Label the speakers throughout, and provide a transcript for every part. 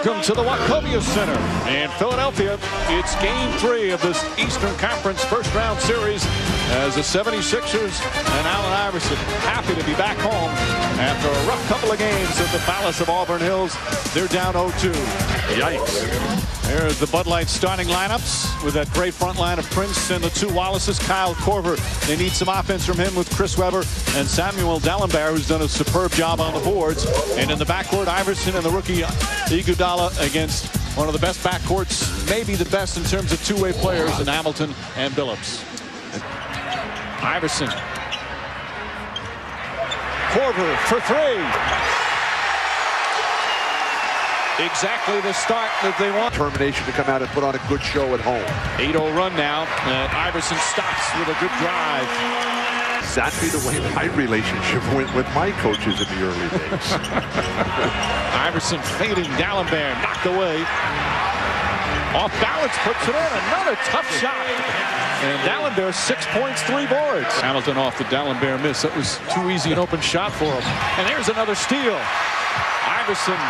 Speaker 1: Welcome to the Wachovia Center in Philadelphia. It's Game 3 of this Eastern Conference first-round series as the 76ers and Allen Iverson happy to be back home after a rough couple of games at the Palace of Auburn Hills. They're down 0-2. Yikes. There's the Bud Light starting lineups with that great front line of Prince and the two Wallaces. Kyle Korver, they need some offense from him with Chris Webber and Samuel Dalembert, who's done a superb job on the boards. And in the backcourt, Iverson and the rookie Iguodala against one of the best backcourts, maybe the best in terms of two-way players in Hamilton and Billups. Iverson. Korver for three. Exactly the start that they want.
Speaker 2: Determination to come out and put on a good show at home.
Speaker 1: 8-0 run now. Iverson stops with a good drive.
Speaker 2: Exactly the way my relationship went with my coaches in the early days.
Speaker 1: Iverson fading. Dalembert knocked away. Off balance, puts it in. Another tough shot. And Dalembert 6 points, 3 boards. Hamilton off the Dalembert miss. That was too easy an open shot for him. And there's another steal. Iverson.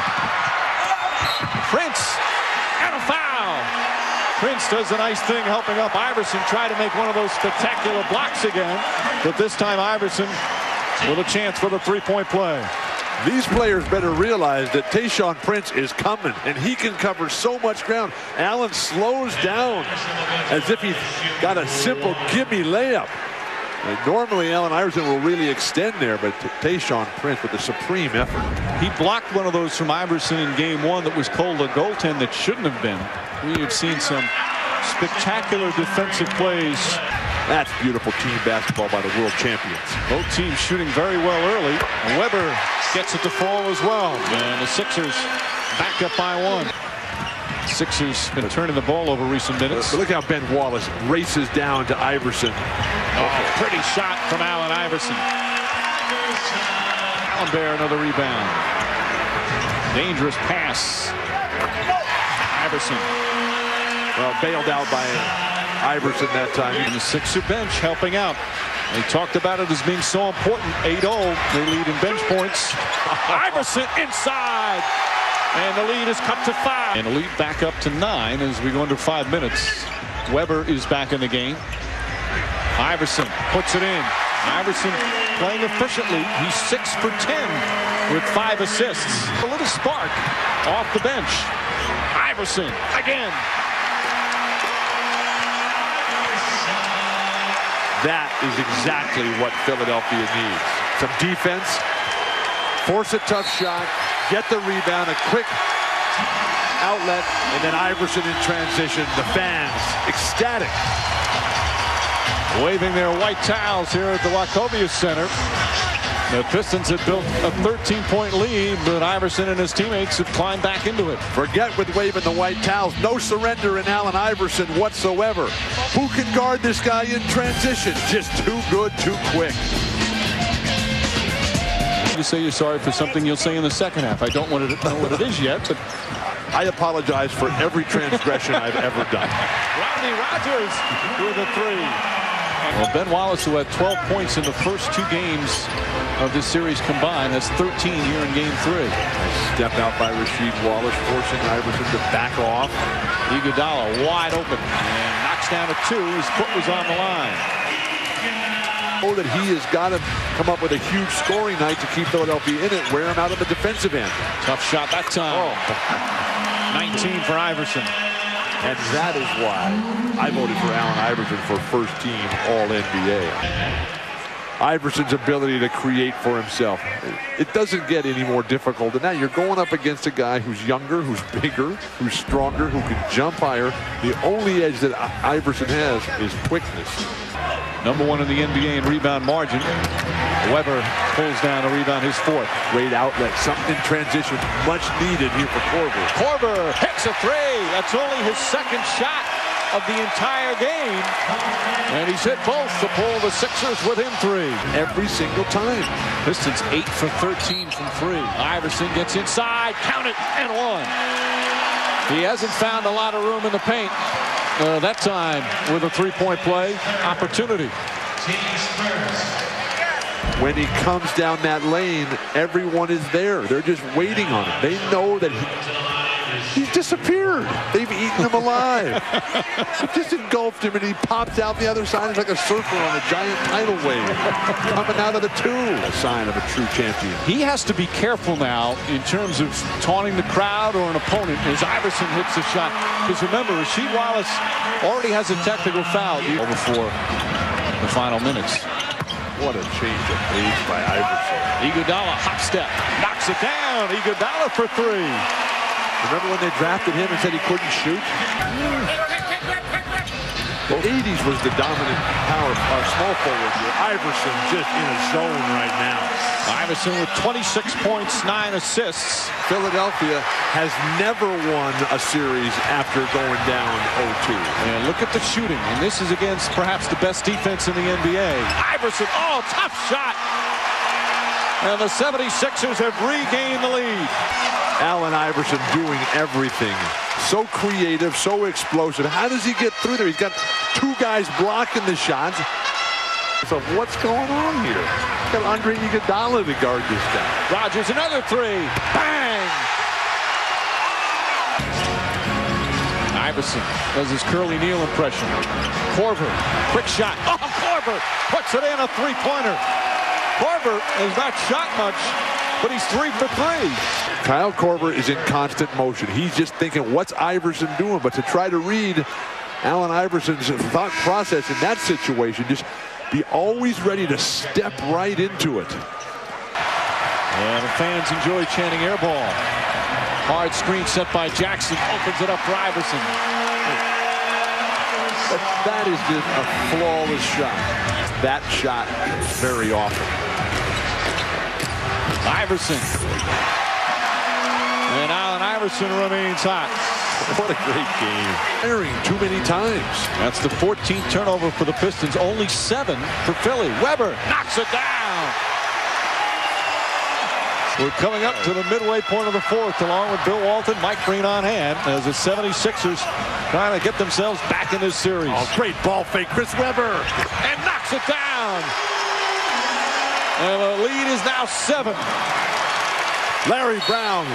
Speaker 1: Prince, and a foul. Prince does a nice thing helping up Iverson, try to make one of those spectacular blocks again. But this time Iverson with a chance for the three-point play.
Speaker 2: These players better realize that Tayshaun Prince is coming, and he can cover so much ground. Allen slows down as if he's got a simple gimme layup. And normally Allen Iverson will really extend there, but Tayshaun Prince with a supreme effort.
Speaker 1: He blocked one of those from Iverson in game 1 that was called a goaltend that shouldn't have been. We have seen some spectacular defensive plays.
Speaker 2: That's beautiful team basketball by the world champions.
Speaker 1: Both teams shooting very well early. Webber gets it to fall as well. And the Sixers back up by 1. Sixers been turning the ball over recent minutes.
Speaker 2: Look how Ben Wallace races down to Iverson.
Speaker 1: Oh, pretty shot from Allen Iverson. Dalembert, another rebound. Dangerous pass. Iverson.
Speaker 2: Well, bailed out by Iverson that time.
Speaker 1: And the Sixer bench helping out. They talked about it as being so important. 8-0, they lead in bench points. Iverson inside. And the lead is cut to 5. And the lead back up to 9 as we go under 5 minutes. Webber is back in the game. Iverson puts it in. Iverson playing efficiently. He's 6 for 10 with 5 assists. A little spark off the bench. Iverson again.
Speaker 2: That is exactly what Philadelphia needs. Some defense, force a tough shot, get the rebound, a quick outlet, and then Iverson in transition. The fans ecstatic.
Speaker 1: Waving their white towels here at the Wachovia Center. The Pistons had built a 13-point lead, but Iverson and his teammates have climbed back into it.
Speaker 2: Forget with waving the white towels. No surrender in Allen Iverson whatsoever. Who can guard this guy in transition? Just too good, too quick.
Speaker 1: You say you're sorry for something you'll say in the second half. I don't want to know what it is yet, but
Speaker 2: I apologize for every transgression I've ever done.
Speaker 1: Rodney Rogers with a 3. Well, Ben Wallace, who had 12 points in the first 2 games of this series combined, has 13 here in game 3.
Speaker 2: Nice step out by Rasheed Wallace, forcing Iverson to back off.
Speaker 1: Iguodala wide open and knocks down a 2. His foot was on the line.
Speaker 2: Oh, that he has got to come up with a huge scoring night to keep Philadelphia in it, wear him out on the defensive end.
Speaker 1: Tough shot that time. Oh. 19 for Iverson.
Speaker 2: And that is why I voted for Allen Iverson for first team All-NBA. Iverson's ability to create for himself. It doesn't get any more difficult than that. You're going up against a guy who's younger, who's bigger, who's stronger, who can jump higher. The only edge that Iverson has is quickness.
Speaker 1: Number 1 in the NBA in rebound margin. Webber pulls down a rebound, his 4th.
Speaker 2: Great outlet, something in transition, much needed here for Korver.
Speaker 1: Korver hits a 3. That's only his 2nd shot of the entire game. And he's hit both to pull the Sixers within 3.
Speaker 2: Every single time.
Speaker 1: Pistons 8 for 13 from 3. Iverson gets inside, count it, and 1. He hasn't found a lot of room in the paint. That time with a 3-point play opportunity.
Speaker 2: When he comes down that lane, everyone is there. They're just waiting on him. They know that He's disappeared. They've eaten him alive. Just engulfed him, and he pops out the other side. He's like a surfer on a giant tidal wave coming out of the tube. A sign of a true champion.
Speaker 1: He has to be careful now in terms of taunting the crowd or an opponent as Iverson hits the shot. Because remember, Rasheed Wallace already has a technical foul before the final minutes.
Speaker 2: What a change of pace by Iverson.
Speaker 1: Iguodala, hop step, knocks it down. Iguodala for three.
Speaker 2: Remember when they drafted him and said he couldn't shoot? The 80s was the dominant power small forward here. Iverson just in a zone right now.
Speaker 1: Iverson with 26 points, 9 assists.
Speaker 2: Philadelphia has never won a series after going down 0-2.
Speaker 1: And look at the shooting. And this is against perhaps the best defense in the NBA. Iverson, oh, tough shot. And the 76ers have regained the lead.
Speaker 2: Allen Iverson doing everything. So creative, so explosive. How does he get through there? He's got two guys blocking the shots. So what's going on here? He's got Andre Iguodala to guard this guy.
Speaker 1: Rodgers, another three. Bang! Iverson does his Curly Neal impression. Korver, quick shot. Oh, Korver puts it in, a three-pointer. Korver has not shot much, but he's 3 for 3.
Speaker 2: Kyle Korver is in constant motion. He's just thinking, what's Iverson doing? But to try to read Allen Iverson's thought process in that situation, just be always ready to step right into it.
Speaker 1: And the fans enjoy chanting air ball. Hard screen set by Jackson, opens it up for Iverson.
Speaker 2: But that is just a flawless shot. That shot very often.
Speaker 1: Iverson. And Allen Iverson remains hot.
Speaker 2: What a great game. Firing too many times.
Speaker 1: That's the 14th turnover for the Pistons. Only 7 for Philly. Weber knocks it down. We're coming up to the midway point of the fourth, along with Bill Walton, Mike Green on hand, as the 76ers trying to get themselves back in this series.
Speaker 2: Oh, great ball fake, Chris Weber.
Speaker 1: And knocks it down. And the lead is now 7.
Speaker 2: Larry Brown,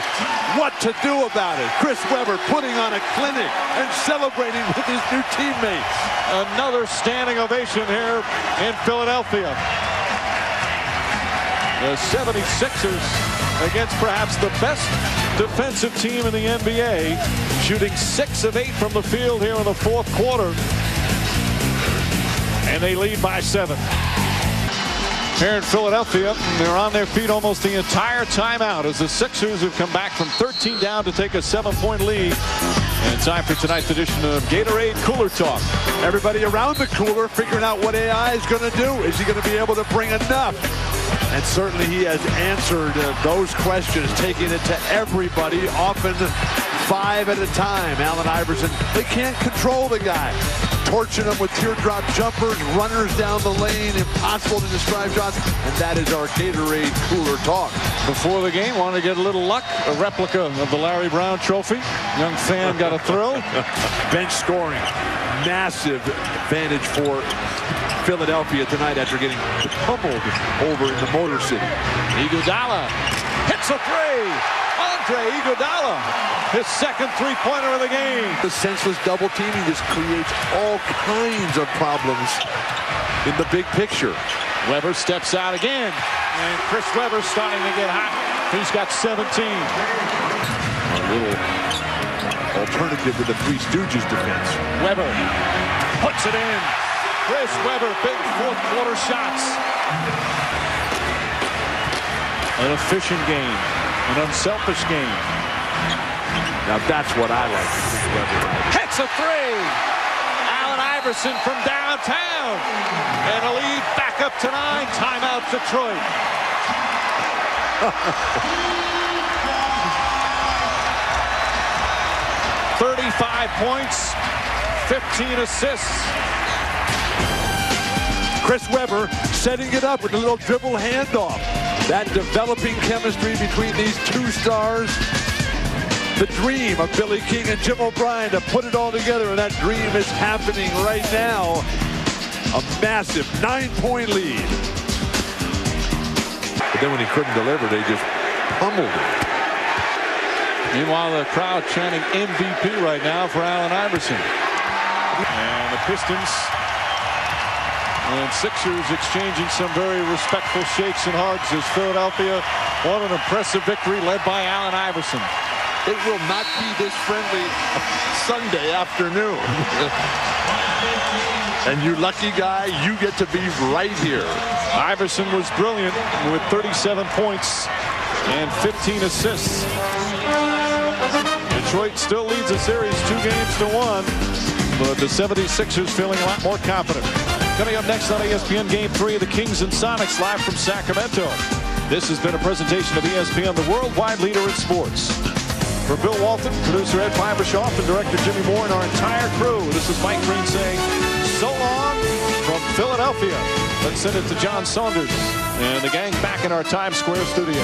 Speaker 2: what to do about it? Chris Weber putting on a clinic and celebrating with his new teammates.
Speaker 1: Another standing ovation here in Philadelphia. The 76ers against perhaps the best defensive team in the NBA, shooting 6 of 8 from the field here in the fourth quarter. And they lead by 7. Here in Philadelphia, they're on their feet almost the entire timeout as the Sixers have come back from 13 down to take a 7-point lead. And time for tonight's edition of Gatorade Cooler Talk.
Speaker 2: Everybody around the cooler figuring out what AI is going to do. Is he going to be able to bring enough? And certainly he has answered those questions, taking it to everybody, often 5 at a time. Allen Iverson, they can't control the guy. Torching him with teardrop jumpers, runners down the lane, impossible to describe shots. And that is our Gatorade Cooler Talk.
Speaker 1: Before the game, wanted to get a little luck. A replica of the Larry Brown trophy. Young fan got a thrill.
Speaker 2: Bench scoring. Massive advantage for Philadelphia tonight after getting pummeled over in the Motor City.
Speaker 1: Iguodala hits a three. Andre Iguodala, his second three-pointer of the game.
Speaker 2: The senseless double teaming just creates all kinds of problems in the big picture.
Speaker 1: Weber steps out again, and Chris Weber's starting to get hot. He's got 17.
Speaker 2: A little alternative to the Three Stooges defense.
Speaker 1: Weber puts it in. Chris Weber, big fourth quarter shots. An efficient game, an unselfish game.
Speaker 2: Now that's what I like.
Speaker 1: Hits a three. Allen Iverson from downtown. And a lead back up to 9. Timeout Detroit. $35 points, 15 assists.
Speaker 2: Chris Weber setting it up with a little dribble handoff. That developing chemistry between these two stars. The dream of Billy King and Jim O'Brien to put it all together, and that dream is happening right now. A massive 9-point lead. But then when he couldn't deliver, they just pummeled him.
Speaker 1: Meanwhile, the crowd chanting MVP right now for Allen Iverson. And the Pistons and Sixers exchanging some very respectful shakes and hugs as Philadelphia won an impressive victory led by Allen Iverson.
Speaker 2: It will not be this friendly Sunday afternoon. And you lucky guy, you get to be right here.
Speaker 1: Iverson was brilliant with 37 points and 15 assists. Detroit still leads the series 2-1, but the 76ers feeling a lot more confident. Coming up next on ESPN Game 3 of the Kings and Sonics live from Sacramento. This has been a presentation of ESPN, the worldwide leader in sports. For Bill Walton, producer Ed Fibershoff, and director Jimmy Moore, and our entire crew, this is Mike Green saying so long from Philadelphia. Let's send it to John Saunders and the gang back in our Times Square studio.